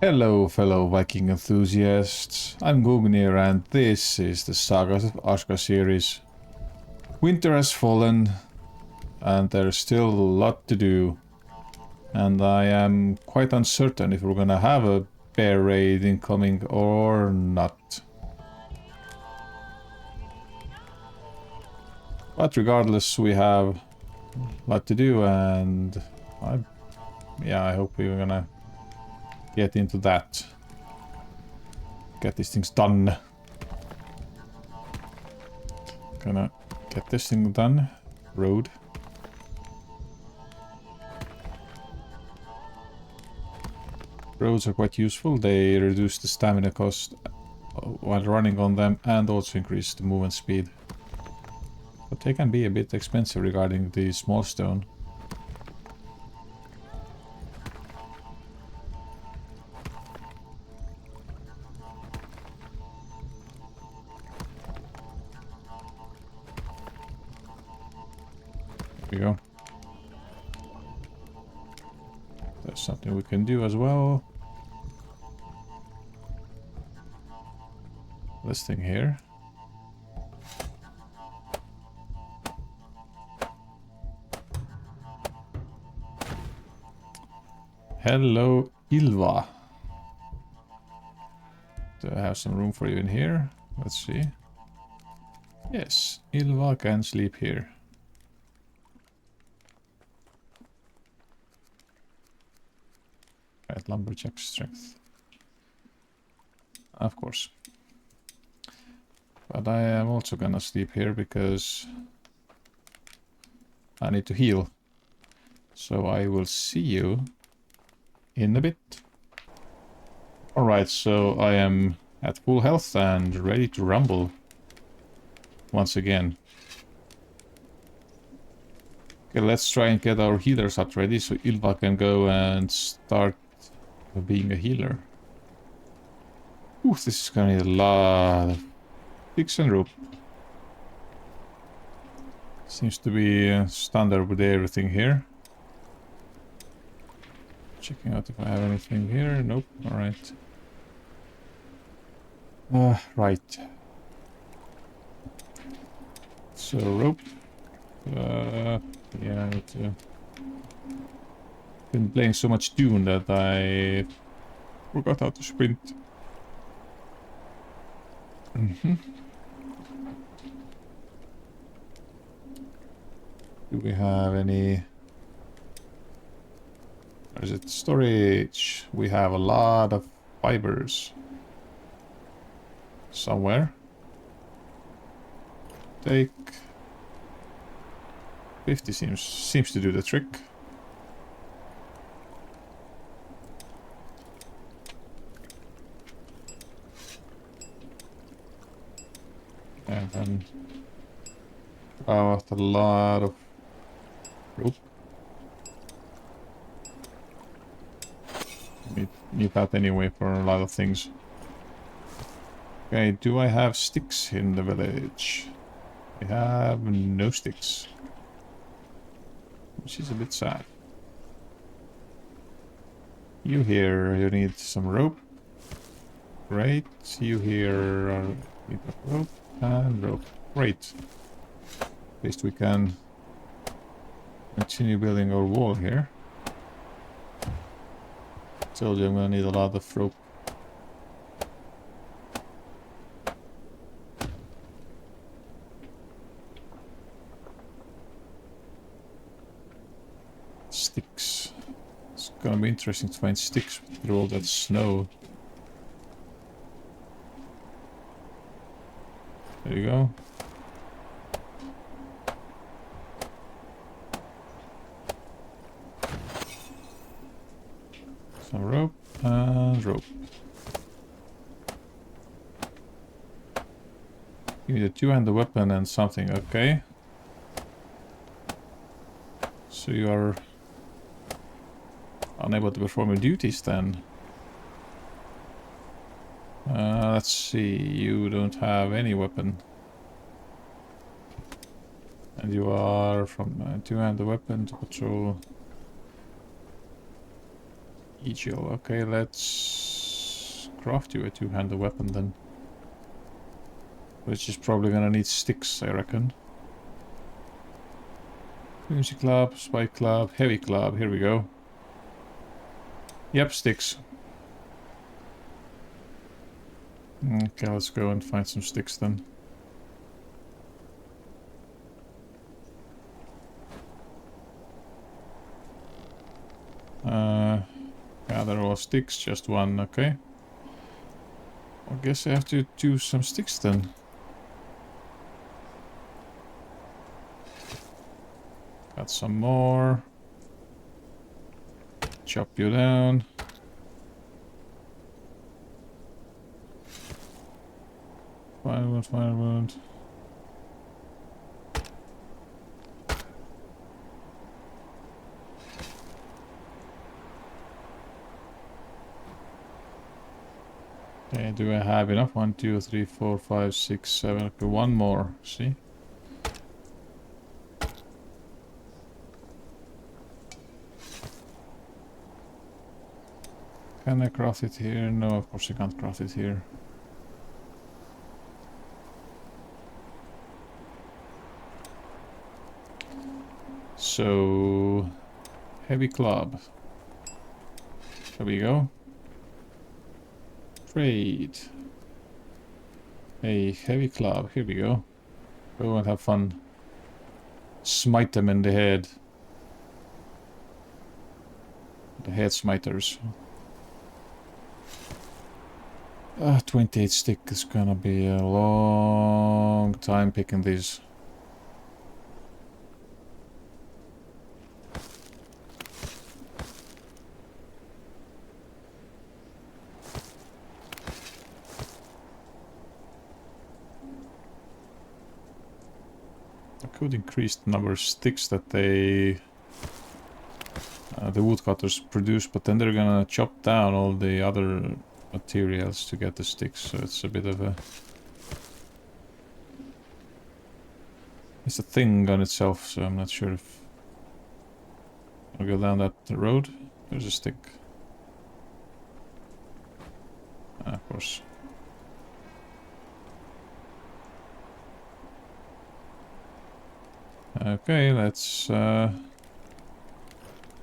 Hello, fellow Viking enthusiasts. I'm Gugnir, and this is the Sagas of Aska series. Winter has fallen, and there's still a lot to do. And I am quite uncertain if we're gonna have a bear raid incoming or not. But regardless, we have a lot to do, and I hope we're gonna get into that. Get these things done. Gonna get this thing done. Road. Roads are quite useful. They reduce the stamina cost while running on them and also increase the movement speed. But they can be a bit expensive regarding the small stone. There we go. There's something we can do as well. This thing here. Hello, Ilva. Do I have some room for you in here? Let's see. Yes, Ilva can sleep here. Right, lumberjack strength. Of course. But I am also gonna sleep here because I need to heal. So I will see you in a bit. Alright, so I am at full health and ready to rumble once again. Okay, let's try and get our healers up ready so Ilva can go and start being a healer. Ooh, this is gonna need a lot of sticks and rope. Seems to be standard with everything here. Checking out if I have anything here. Nope. Alright. Right. So, rope. Yeah, I need to... Been playing so much Dune that I forgot how to sprint. Do we have any... Or is it storage? We have a lot of fibers. Somewhere. Take... 50 seems to do the trick. And then out a lot of rope. Need that anyway for a lot of things. Okay, do I have sticks in the village? I have no sticks. Which is a bit sad. You here, you need some rope. Great. You here need rope and rope. Great. At least we can continue building our wall here. Told you I'm gonna need a lot of rope. Sticks. It's gonna be interesting to find sticks through all that snow. There you go. Some rope and rope. You need a two-handed weapon and something, okay. So you are unable to perform your duties then. Let's see, you don't have any weapon. And you are from two-handed weapon to patrol. Egil. Okay, let's craft you a two-handed weapon then. Which is probably gonna need sticks, I reckon. Flimsy club, spike club, heavy club, here we go. Yep, sticks. Okay, let's go and find some sticks then. Gather all sticks, just one, okay. I guess I have to do some sticks then. Got some more. Chop you down. Fire wound, fire wound. Okay, do I have enough? 1, 2, 3, 4, 5, 6, 7. Okay, one more. See? Can I craft it here? No, of course I can't craft it here. So, heavy club. There we go. Trade. A heavy club. Here we go. Go and have fun. Smite them in the head. The head smiters. 28 stick is gonna be a long time picking these. I could increase the number of sticks that they the woodcutters produce, but then they're gonna chop down all the other materials to get the sticks, so it's a bit of a... It's a thing on itself, so I'm not sure if I'll go down that road. There's a stick. Of course. Okay, let's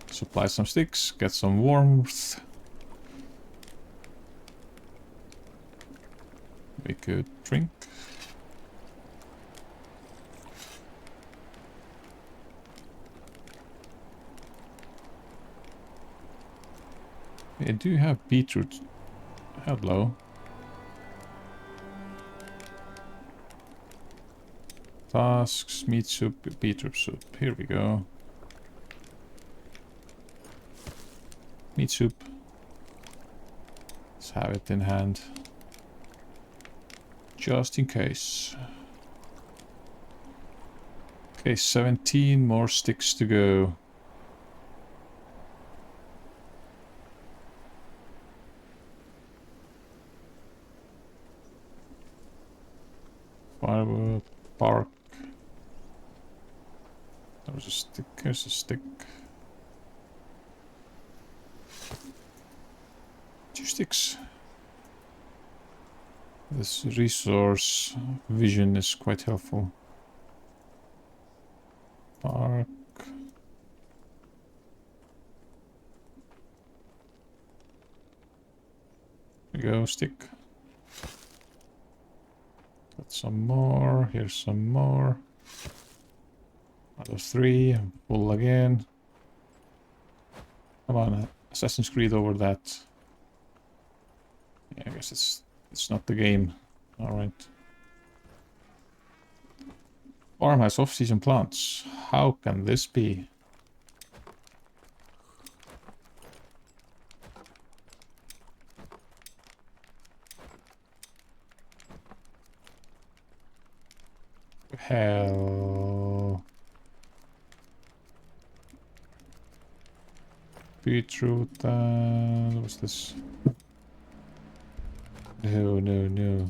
supply some sticks, get some warmth. We could drink. I do have beetroot. Hello. Tasks, meat soup, beetroot soup. Here we go. Meat soup. Let's have it in hand. Just in case. Okay, 17 more sticks to go. Firewood, bark. There's a stick, here's a stick. 2 sticks. This resource vision is quite helpful. Bark. There we go, stick. Got some more, here's some more. Out of 3, pull again. Come on, Assassin's Creed over that. Yeah, I guess it's not the game. Alright. Farm has off-season plants. How can this be? Hell. Beetroot, what's this? No, no, no.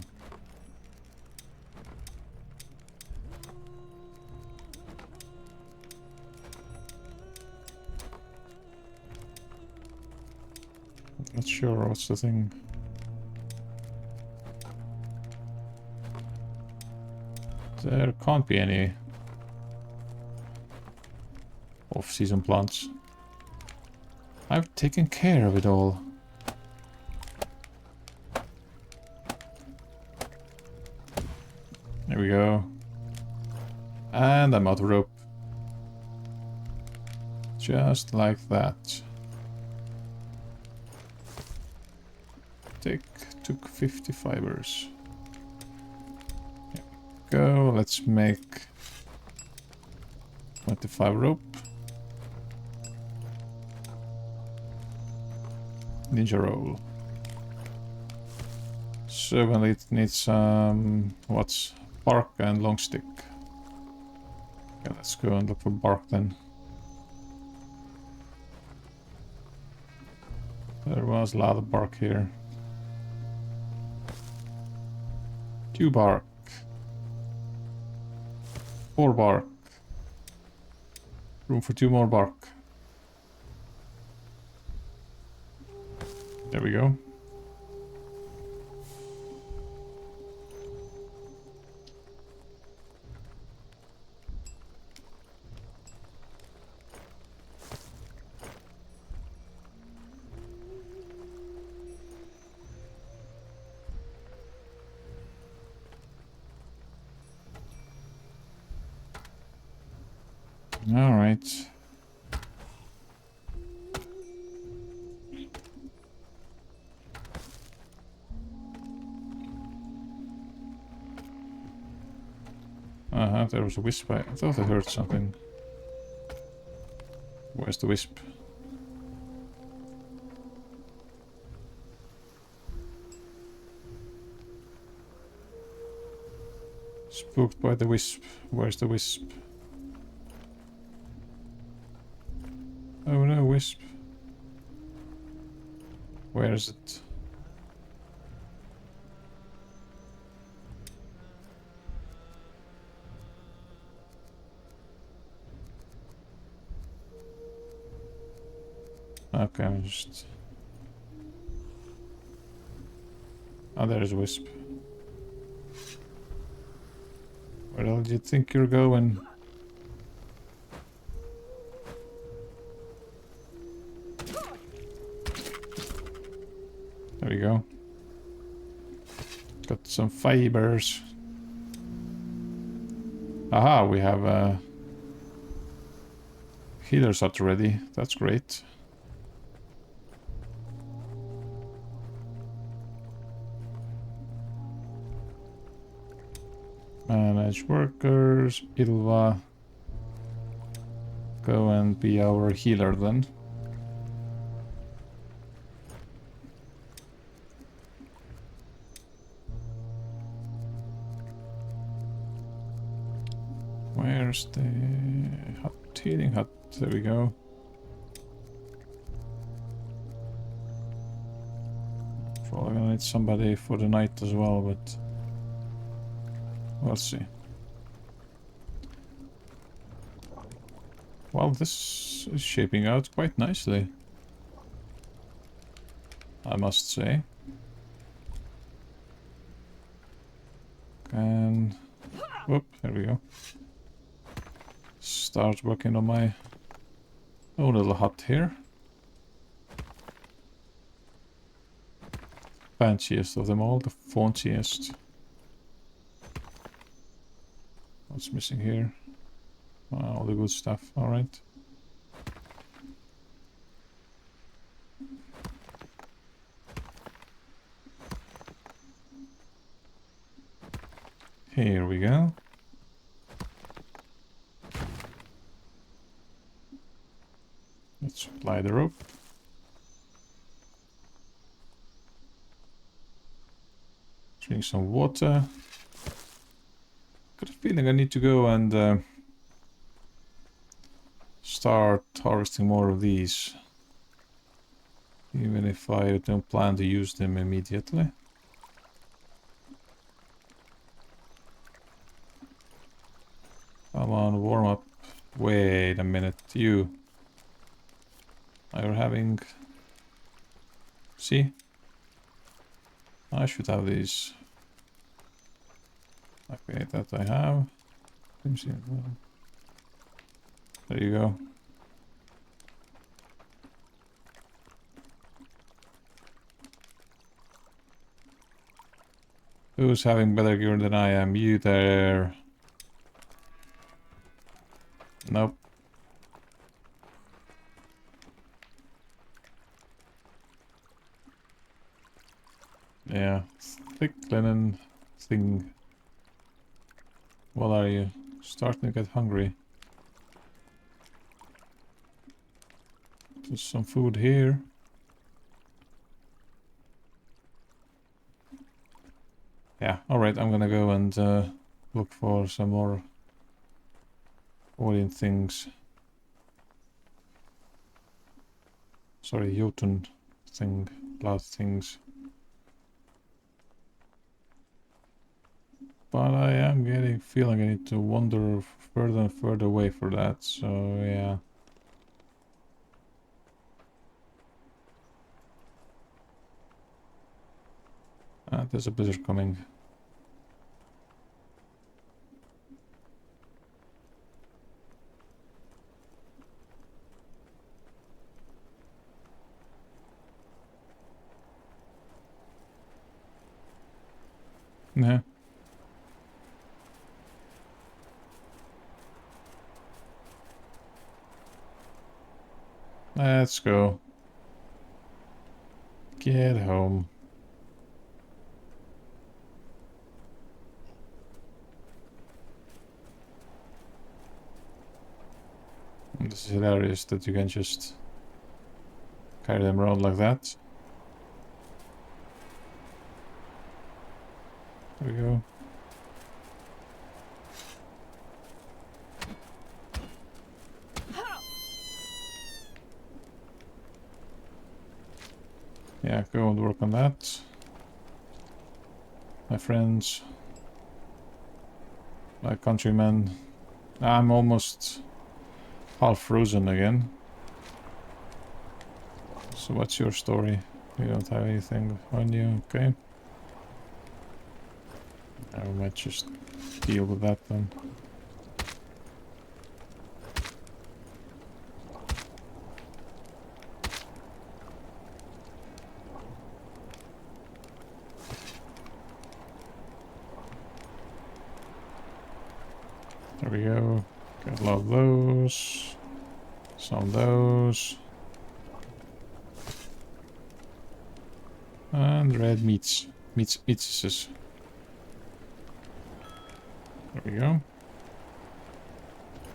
Not sure what's the thing. There can't be any off-season plants. I've taken care of it all. There we go. And I'm out of rope. Just like that. Took 50 fibers. There we go. Let's make 25 rope. Ninja roll. So we'll need some what's bark and long stick. Okay, let's go and look for bark then. There was a lot of bark here. 2 bark. 4 bark. Room for 2 more bark. There we go. All right. There was a wisp. I thought I heard something. Where's the wisp? Spooked by the wisp. Where's the wisp? Oh no, wisp. Where is it? Okay, I'm just... Oh, there's a wisp. Where do you think you're going? There we go. Got some fibers. Aha, we have a healer's hut ready. That's great. Manage workers. Ilva. Go and be our healer then. Where's the hut? Healing hut. There we go. Probably gonna need somebody for the night as well, but we'll see. Well, this is shaping out quite nicely, I must say. And whoop, there we go. Start working on my own little hut here. Fanciest of them all, the fanciest. What's missing here? All the good stuff, alright. Here we go. Let's apply the rope. Drink some water. Got a feeling I need to go and start harvesting more of these. Even if I don't plan to use them immediately. Come on, warm up. Wait a minute, you. Are having... See? I should have these. Okay, that I have. There you go. Who's having better gear than I am? You there. Nope. Yeah. Thick linen thing. What are you? Starting to get hungry. There's some food here. Yeah, alright, I'm gonna go and look for some more Odin things. Sorry, Jotun thing, blood things. But I am feeling I need to wander further and further away for that, so yeah. There's a blizzard coming. Yeah. Let's go. Get home. And this is hilarious that you can just carry them around like that. There we go. Yeah, go and work on that. My friends. My countrymen. I'm almost half frozen again. So what's your story? You don't have anything on you, okay? I might just deal with that then. There we go. Got a lot of those. Some of those. And red meats. Meats. There we go.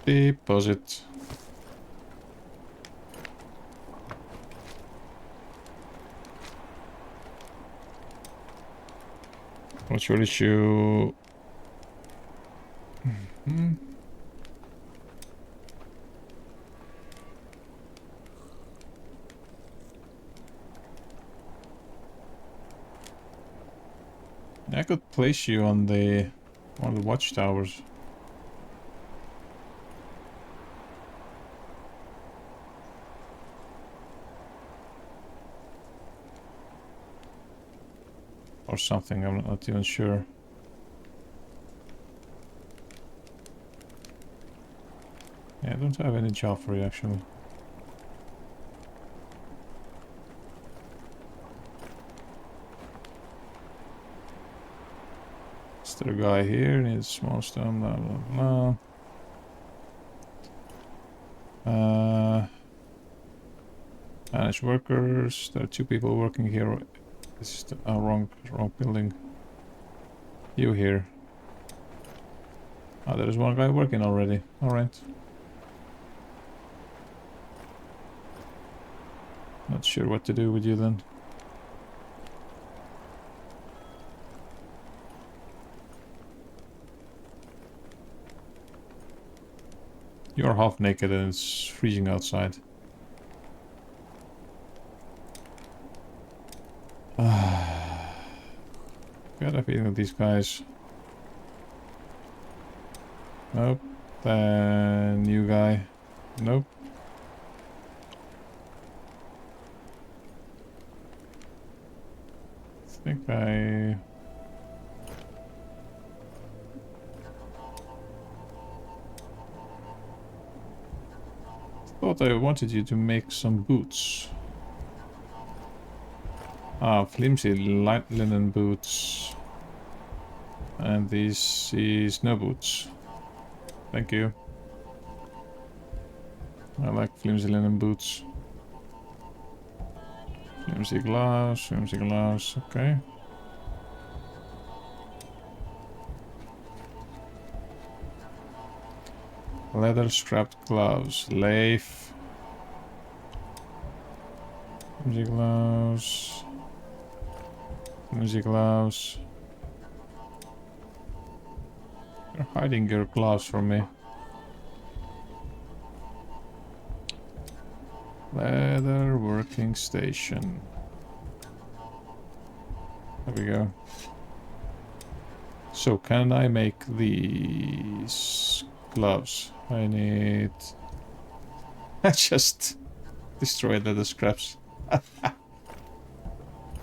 Deposit. What's your issue? I could place you on one of the watchtowers. Or something, I'm not even sure. Yeah, I don't have any job for you actually. Is there a guy here? Needs small stone, blah blah blah. Manage workers. There are 2 people working here. This is the wrong building. You here. Oh, there's one guy working already. Alright. Not sure what to do with you then. You're half naked and it's freezing outside. Got a feeling that these guys... Nope. Then new guy. Nope. I think thought I wanted you to make some boots. Ah, flimsy linen boots. And this is no boots. Thank you. I like flimsy linen boots. Flimsy gloves, okay. Leather strapped gloves, lathe. Flimsy gloves. Flimsy gloves. You're hiding your gloves from me. Leather working station. There we go. So can I make these gloves? I need... I just destroyed the scraps.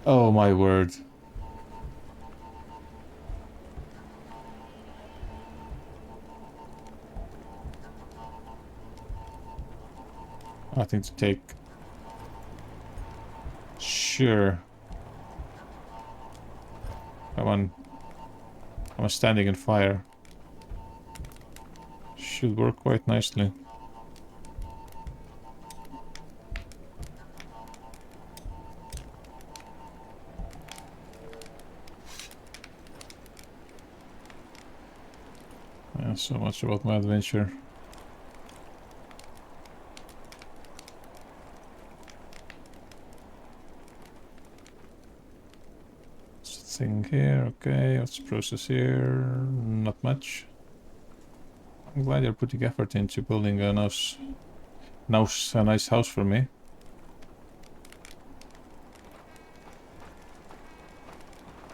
Oh my word. Nothing to take. Sure. Come on. I'm standing in fire. Should work quite nicely. Yeah, so much about my adventure. Thing here, okay, let's process here, not much. I'm glad you're putting effort into building a nice house for me.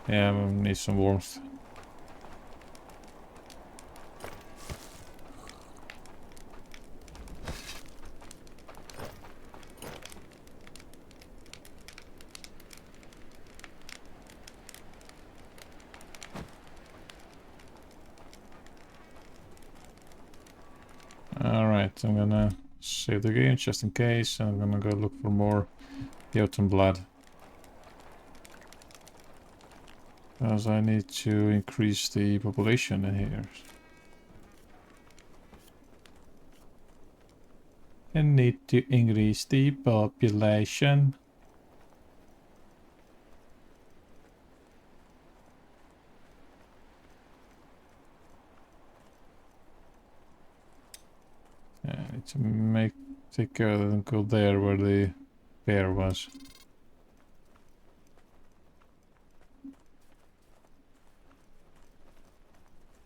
Yeah, I need some warmth. Alright, I'm gonna save the game just in case, and I'm gonna go look for more Jotun blood. Because I need to increase the population in here. I need to increase the population. Yeah, I need to take care of them, go there where the bear was.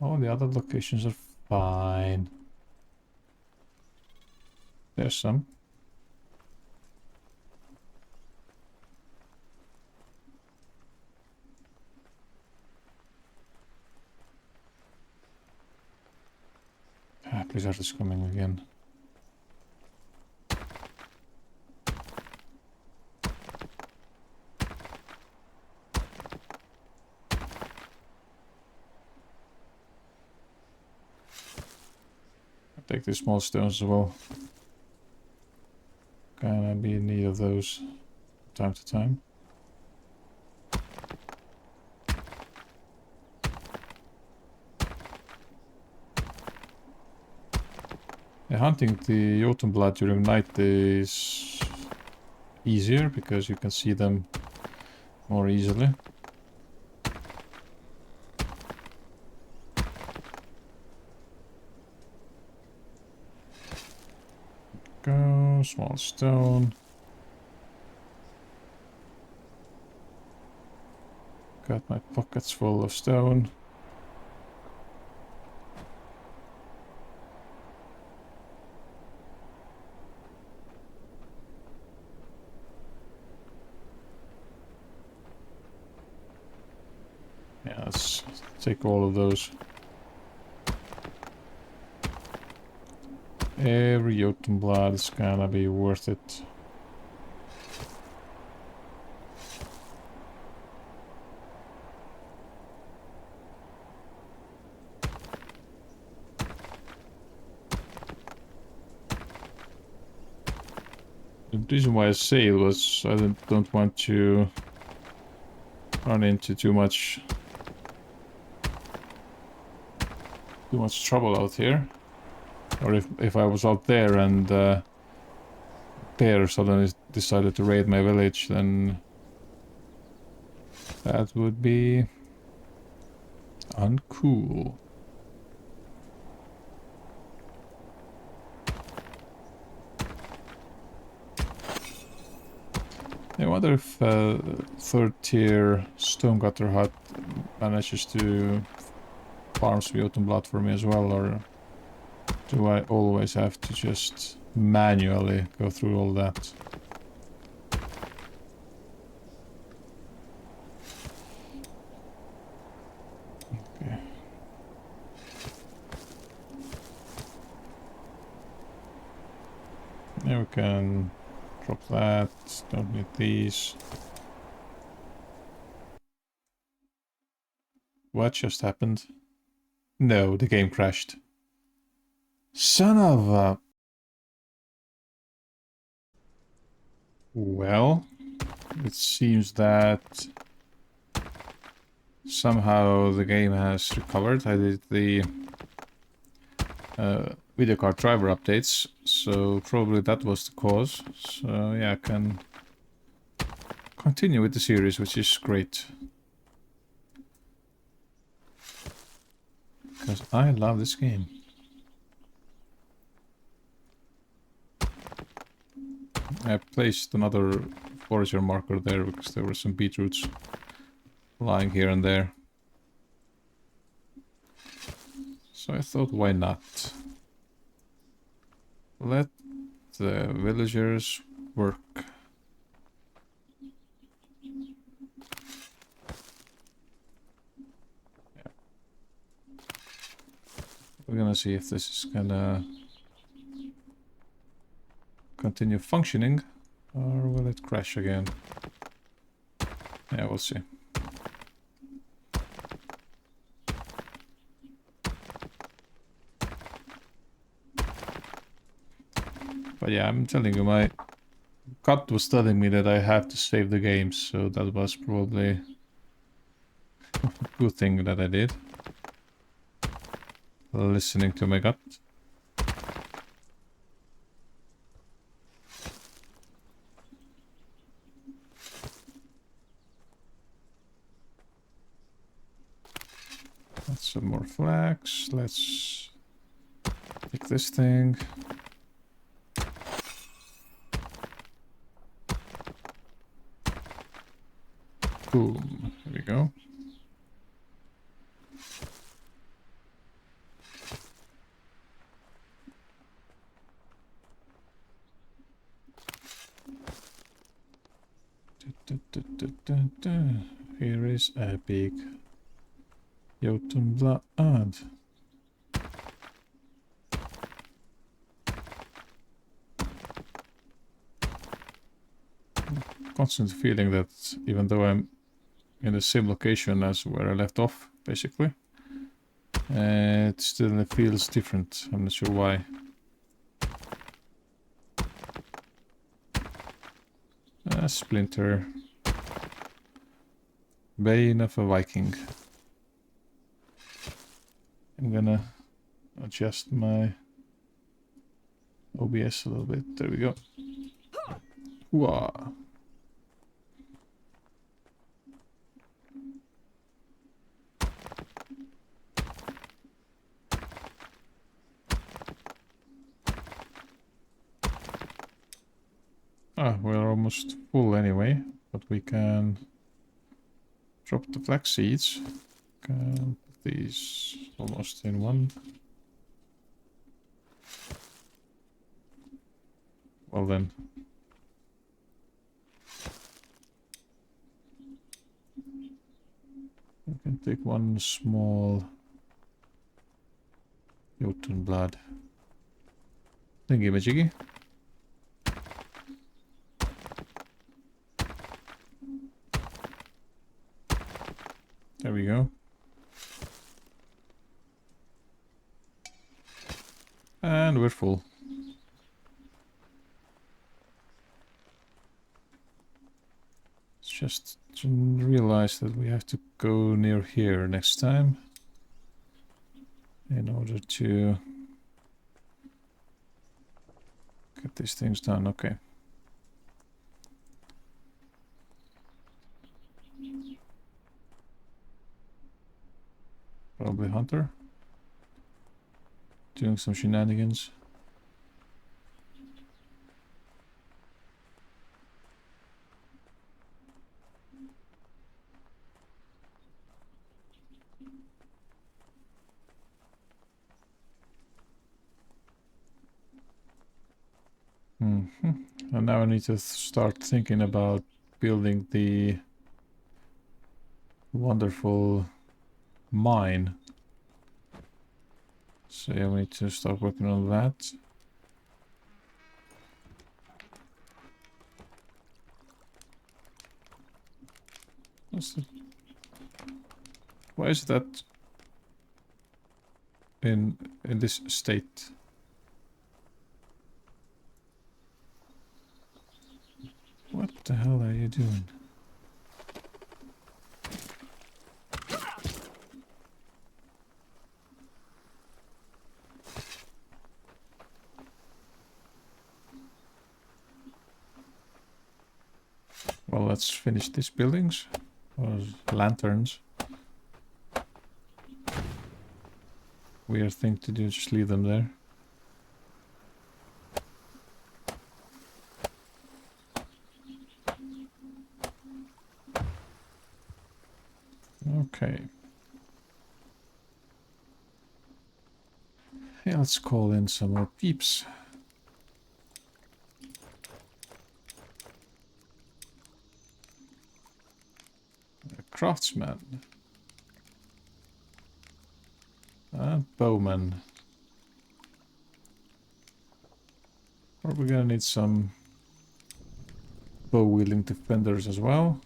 All the other locations are fine. There's some. Ah, Blizzard is coming again. I'll take the small stones as well. Gonna be in need of those from time to time. Yeah, hunting the Jotun blood during night is easier because you can see them more easily. Go, small stone. Got my pockets full of stone. Yeah, let's take all of those. Every Jotun blood is gonna be worth it. The reason why I say it was I don't want to run into too much trouble out here. Or if I was out there and bear suddenly decided to raid my village, then that would be uncool. I wonder if third tier stonecutter hut manages to farm some Jotun blood for me as well, or do I always have to just manually go through all that? Okay. Now we can drop that, don't need these. What just happened? No, the game crashed. Son of a... Well, it seems that somehow the game has recovered. I did the video card driver updates, so probably that was the cause. So yeah, I can continue with the series, which is great. Because I love this game. I placed another forager marker there because there were some beetroots lying here and there. So I thought, why not? Let the villagers work. Yeah. We're gonna see if this is gonna continue functioning, or will it crash again? Yeah, we'll see. But yeah, I'm telling you, my gut was telling me that I have to save the game, so that was probably a good thing that I did. Listening to my gut. That's some more flax. Let's take this thing. Boom. There we go. Here is a big Jotun blood. Constant feeling that even though I'm in the same location as where I left off, basically, it still feels different. I'm not sure why. A splinter. Bane of a Viking. I'm gonna adjust my OBS a little bit. There we go. Whoa. Ah, we're almost full anyway, but we can drop the flax seeds. Can put these almost in one. Well then. I can take one small Jotun blood. Thingy-majiggy. There we go. And we're full. just realized that we have to go near here next time in order to get these things done. Okay. Probably Hunter. Doing some shenanigans. And now I need to start thinking about building the wonderful mine. So yeah, we need to start working on that. Why is that in this state? What the hell are you doing? Well, let's finish these buildings. Or lanterns. Weird thing to do, just leave them there. Okay. Yeah, let's call in some more peeps. A craftsman. A bowman. Or we're gonna need some bow-wielding defenders as well.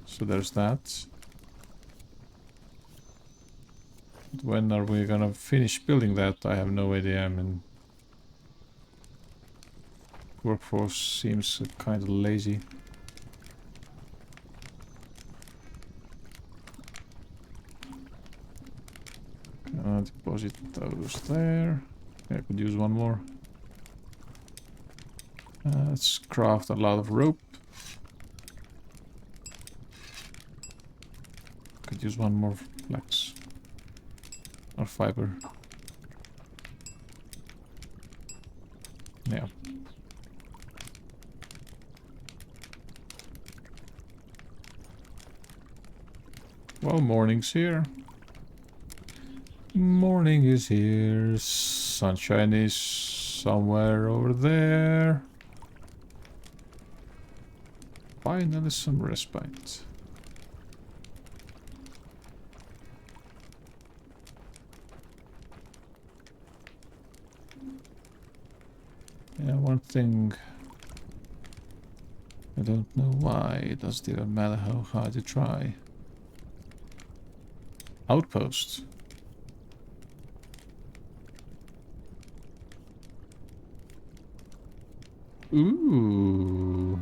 So there's that. But when are we gonna finish building that? I have no idea. I mean, workforce seems kind of lazy. Deposit those there. Yeah, I could use one more. Let's craft a lot of rope. Could use one more flax. Or fiber. Yeah. Well, morning's here. Morning is here. Sunshine is somewhere over there. Finally some respite. Yeah, one thing I don't know why it doesn't even matter how hard you try. Outpost. Ooh.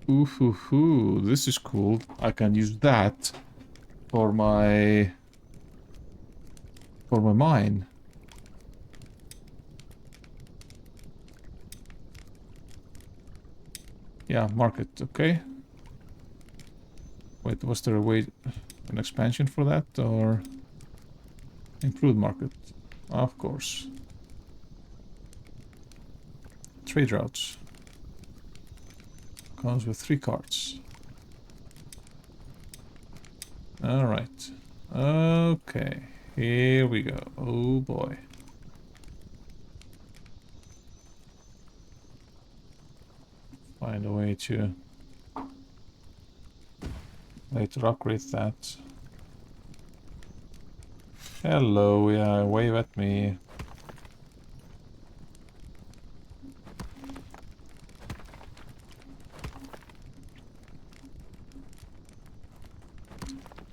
Ooh, hoo, hoo. This is cool. I can use that for my mine. Yeah, market, okay. Wait, was there a way, an expansion for that, or include market? Of course. Trade routes. Comes with 3 cards. Alright. Okay. Here we go. Oh boy. Find a way to later upgrade that. Hello, yeah, wave at me.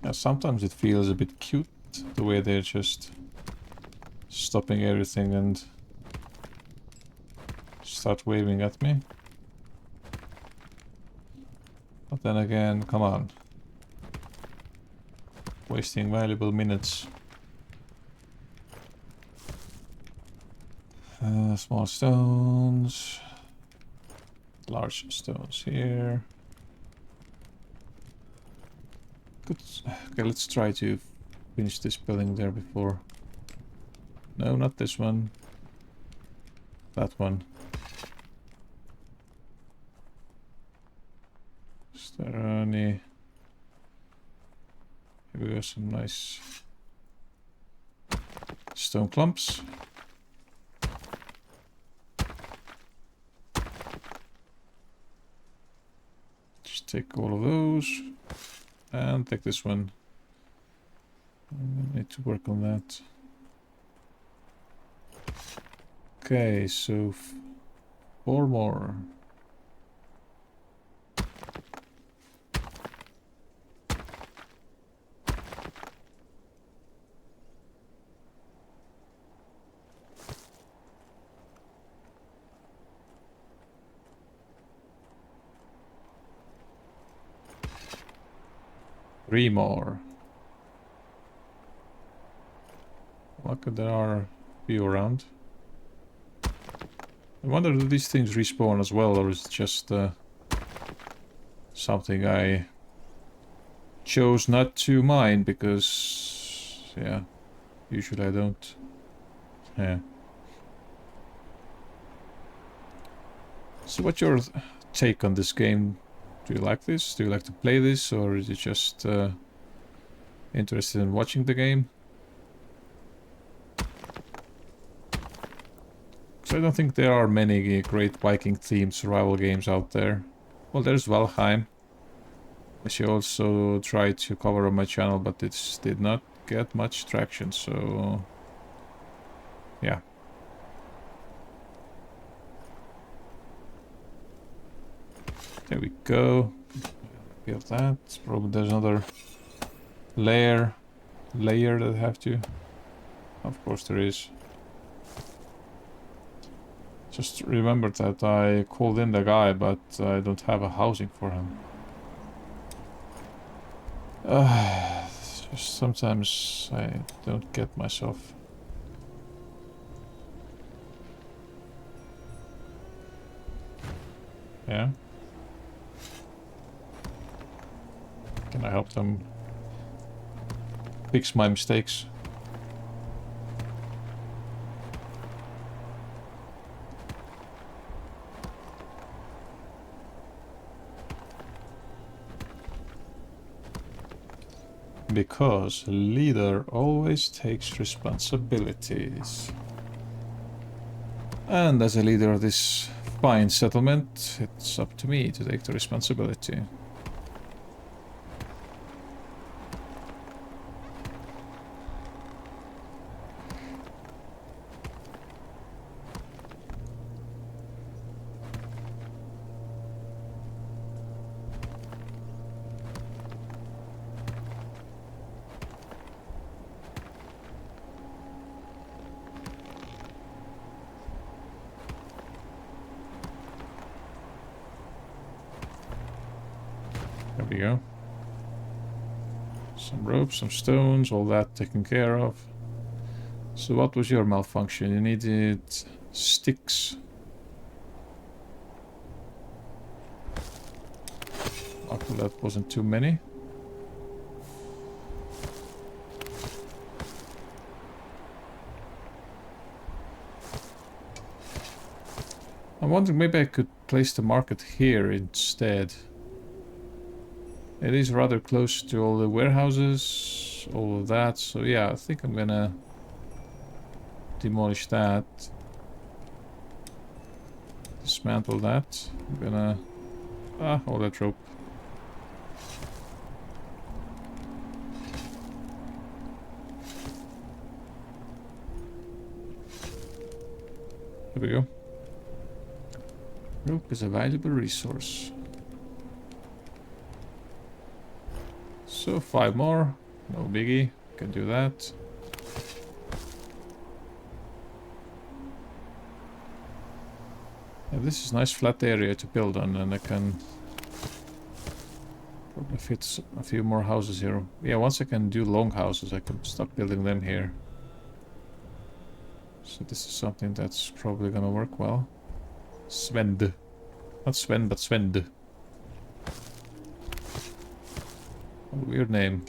Yeah, sometimes it feels a bit cute, the way they're just stopping everything and start waving at me. But then again, come on. Wasting valuable minutes. Small stones. Large stones here. Good. Okay, let's try to finish this building there before. No, not this one. That one. Is there any... Here we go, some nice stone clumps. Just take all of those. And take this one. I need to work on that. Okay, so 4 more. Three more. Lucky there are a few around. I wonder do these things respawn as well, or is it just something I chose not to mine because, yeah, usually I don't. Yeah. So what's your take on this game? Do you like this? Do you like to play this, or is it just interested in watching the game? So I don't think there are many great Viking themed survival games out there. Well, there's Valheim, which I also tried to cover on my channel, but it did not get much traction, so yeah. There we go. Build that. Probably there's another layer that I have to. Of course there is. Just remember that I called in the guy, but I don't have a housing for him. Just sometimes I don't get myself. Yeah. Can I help them fix my mistakes? Because leader always takes responsibilities. And as a leader of this fine settlement, it's up to me to take the responsibility. There we go. Some ropes, some stones, all that taken care of. So what was your malfunction? You needed sticks. Luckily that wasn't too many. I'm wondering maybe I could place the market here instead. It is rather close to all the warehouses, all of that, so yeah, I think I'm gonna demolish that. Dismantle that. I'm gonna... all that rope. There we go. Rope is a valuable resource. So 5 more, no biggie, can do that. This is a nice flat area to build on, and I can probably fit a few more houses here. Yeah, once I can do long houses, I can start building them here. So this is something that's probably gonna work well. Svend. Not Sven, but Svend. What a weird name.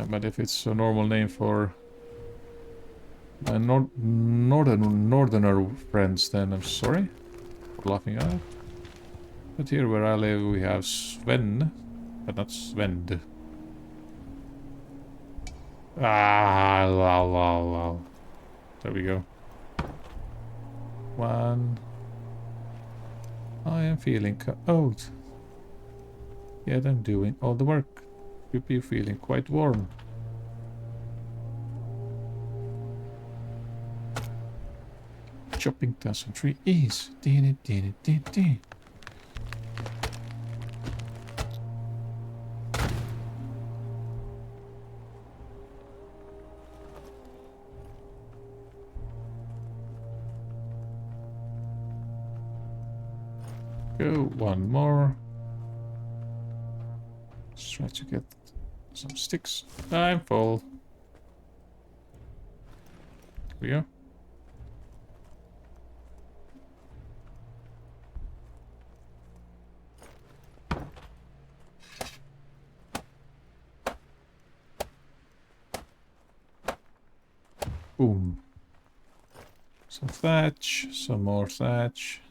But if it's a normal name for my northerner friends, then I'm sorry for laughing at it. But here where I live, we have Sven, but not Svend. Ah, lol. There we go. One. I am feeling cold. Yet I'm doing all the work. You'll be feeling quite warm. Chopping down some trees. Go one more. Let's try to get some sticks. I'm full. Here we go. Boom. Some thatch, some more thatch.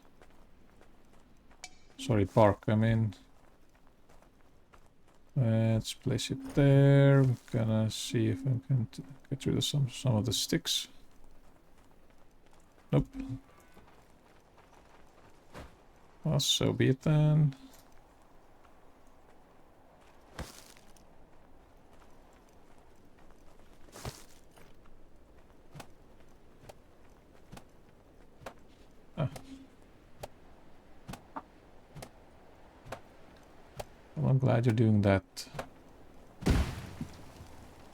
Sorry, bark, I mean. Let's place it there. I'm gonna see if I can get rid of some of the sticks. Nope. Well, so be it then. Well, I'm glad you're doing that.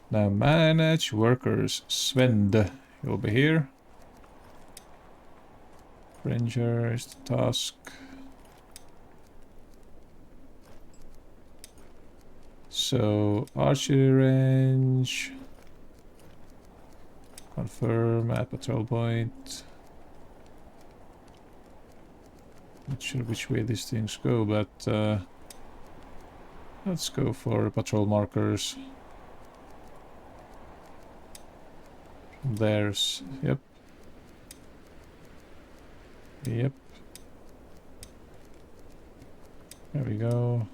Now manage workers. Svend, you'll be here. Ranger is the task. So archery range. Confirm at patrol point. Not sure which way these things go, but let's go for patrol markers. There's... Yep. There we go.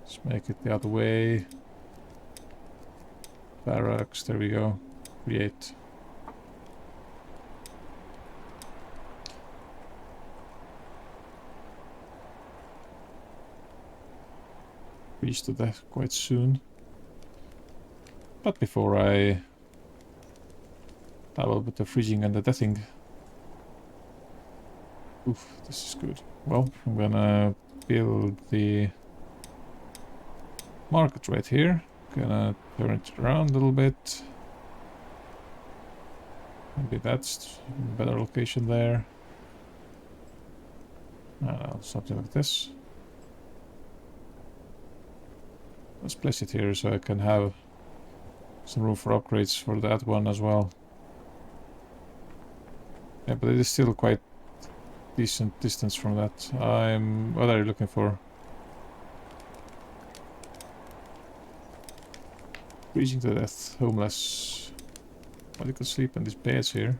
Let's make it the other way. Barracks, there we go. Create. Reach to that quite soon. But before I dabble with the freezing and the deathing. Oof, this is good. Well, I'm gonna build the market right here. Gonna turn it around a little bit. Maybe that's a better location there. Something like this. Let's place it here so I can have some room for upgrades for that one as well. Yeah, but it is still quite decent distance from that. What are you looking for? Freezing to death, homeless. But you can sleep in these beds here.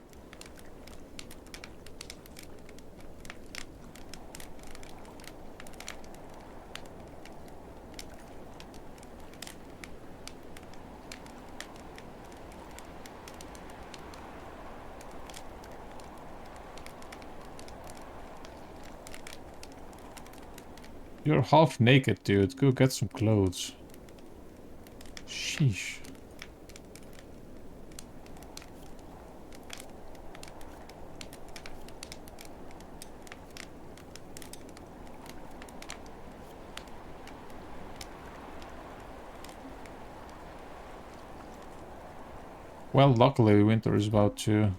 You're half naked, dude. Go get some clothes. Sheesh. Well, luckily winter is about to,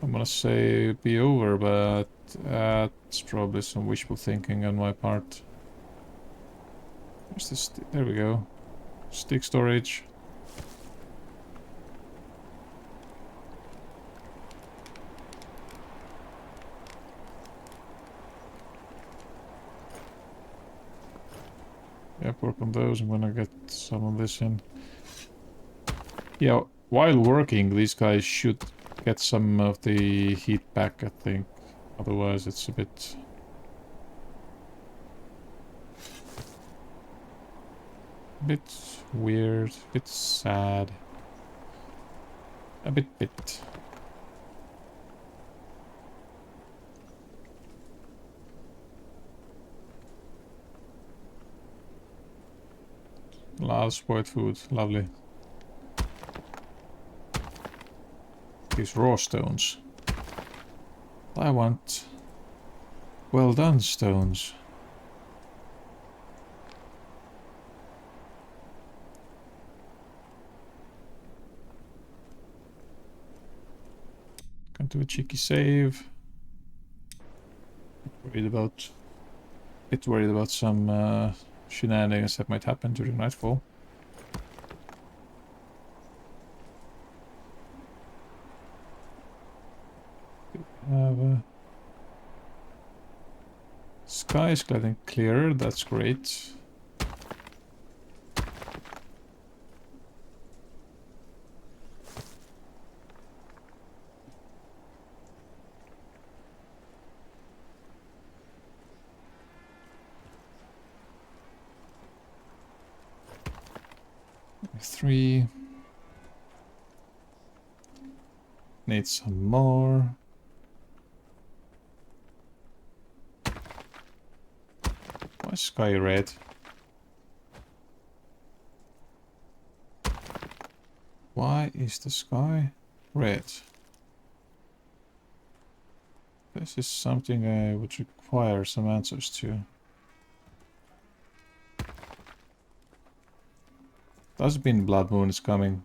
I'm gonna say, be over, but that's probably some wishful thinking on my part. Where's this? There we go. Stick storage. Yep, work on those. I'm gonna get some of this in. Yeah, while working, these guys should get some of the heat back, I think. Otherwise, it's a bit weird, a bit sad. A bit. A lot of spoiled food, lovely. These raw stones. I want well done stones. Can do a cheeky save. Bit worried about some shenanigans that might happen during nightfall. Sky is getting clearer, that's great. Three. Need some more. Why is sky red? Why is the sky red? This is something I would require some answers to. Does mean blood moon is coming.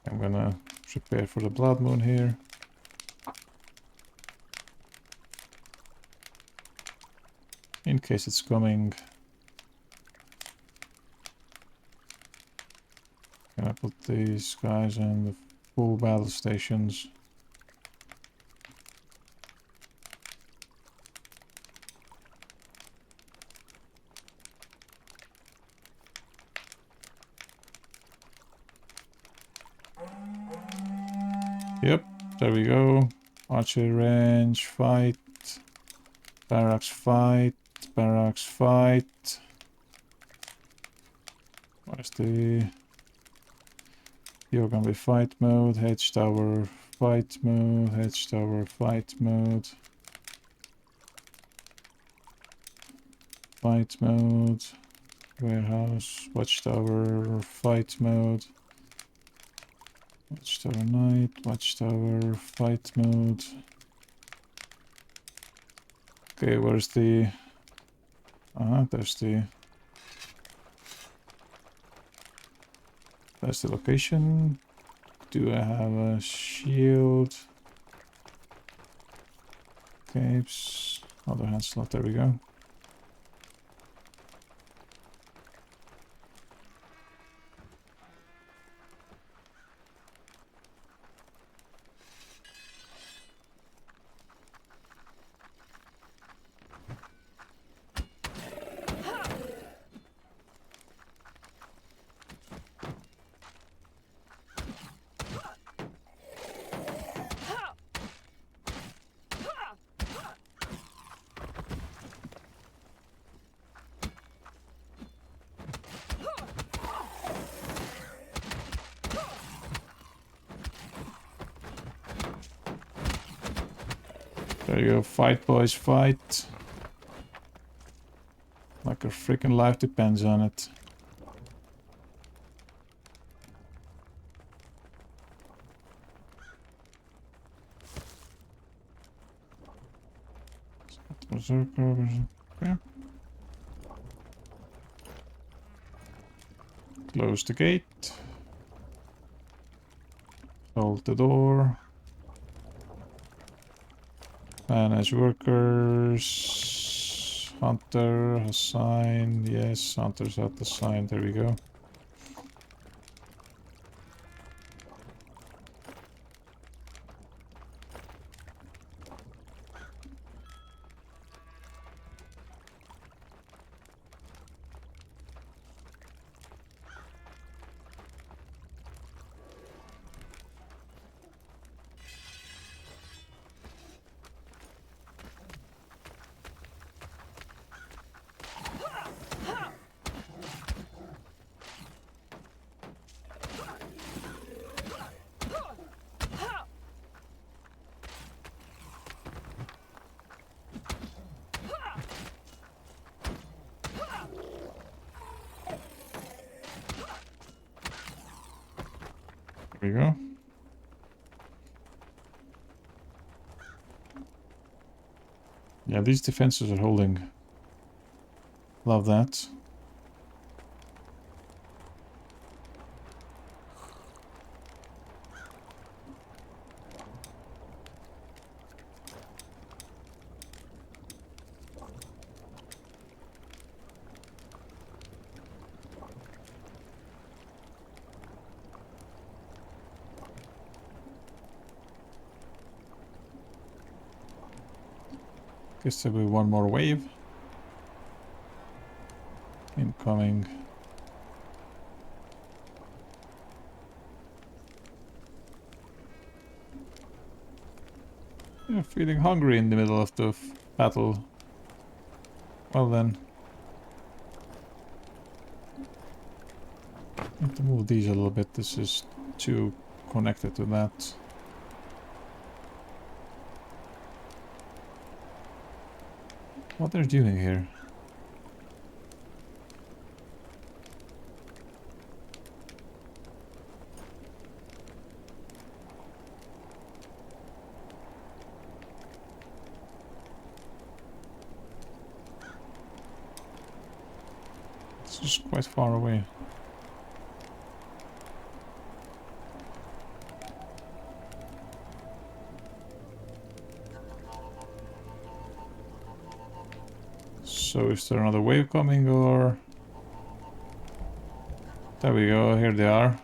I'm gonna prepare for the blood moon here. In case it's coming. Can I put these guys in the full battle stations? Yep, there we go. Archery range, fight. Barracks, fight. Barracks, fight. Where's the... You're gonna be fight mode, hedge tower, fight mode, hedge tower, fight mode. Fight mode, warehouse, watchtower, fight mode. Watchtower night, watchtower, fight mode. Okay, where's the... there's the... That's the location. Do I have a shield? Capes. Other hand slot, there we go. There you go, fight boys, fight. Like our freaking life depends on it. Berserker. Okay. Close the gate. Hold the door. Manage workers. Hunter assigned. Yes, hunters at the sign. There we go. There we go. Yeah, these defenses are holding. Love that. Guess there will be one more wave. Incoming. You're feeling hungry in the middle of the battle. Well then. Need to move these a little bit. This is too connected to that. What they're doing here? It's just quite far away. So is there another wave coming or... There we go, here they are.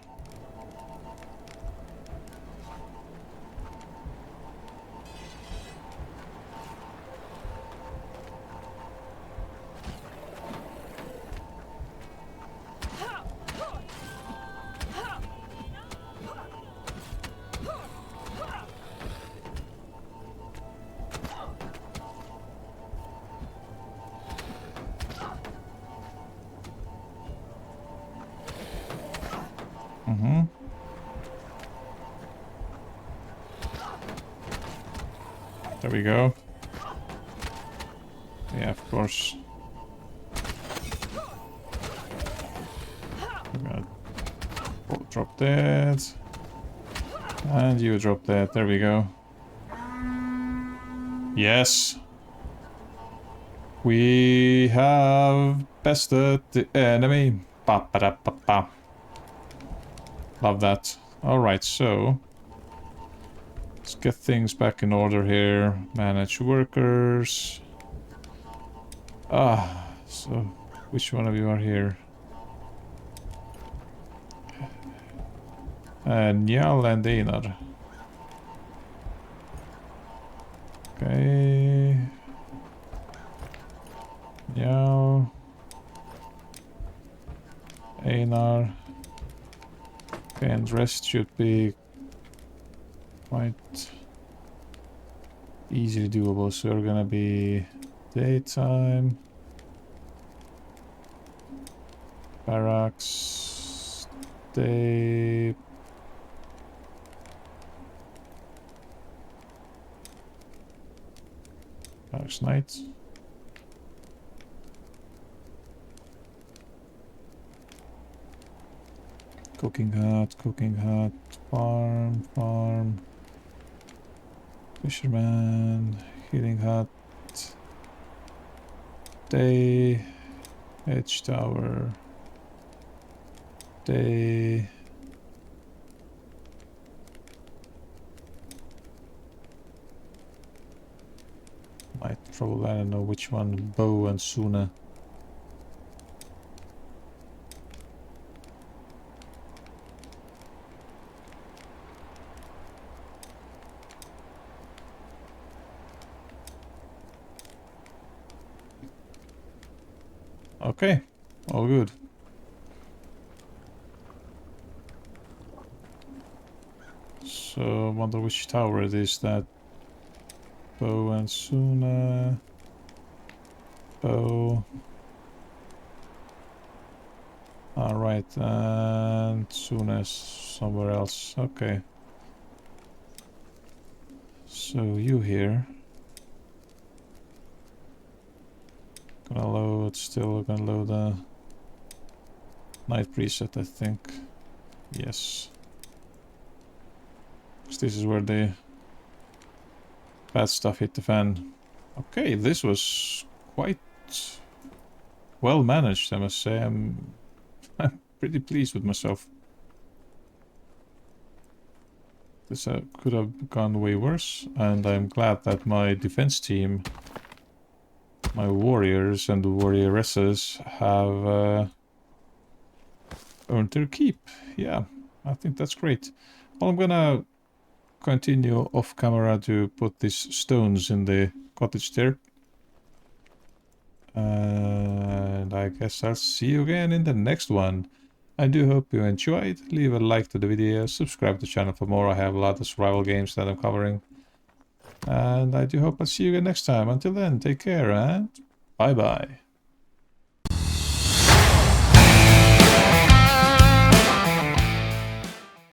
There we go. Yeah, of course. I'm gonna drop that. And you drop that. There we go. Yes. We have bested the enemy. Ba ba da ba ba. Love that. Alright, so let's get things back in order here. Manage workers. So which one of you are here? Njal and Einar. Okay. Njal. Einar. Okay, and rest should be quite easily doable. So we're gonna be daytime. Barracks. Day. Barracks night. Cooking hut, farm, fisherman, healing hut, Day. Edge tower. Day. Might probably, I don't know which one. Bow and Suna. Okay, all good. So, wonder which tower it is that Bow and Suna. Bow. Alright, and Suna is somewhere else. Okay. So, you here. Gonna load, still gonna load a night preset, I think. Yes. This is where the bad stuff hit the fan. Okay, this was quite well managed, I must say. I'm pretty pleased with myself. This could have gone way worse, and I'm glad that my defense team, my warriors and the warrioresses, have earned their keep. Yeah, I think that's great. Well, I'm gonna continue off camera to put these stones in the cottage there. And I guess I'll see you again in the next one. I do hope you enjoyed. Leave a like to the video, subscribe to the channel for more. I have a lot of survival games that I'm covering. And I do hope I'll see you again next time. Until then, take care and bye bye.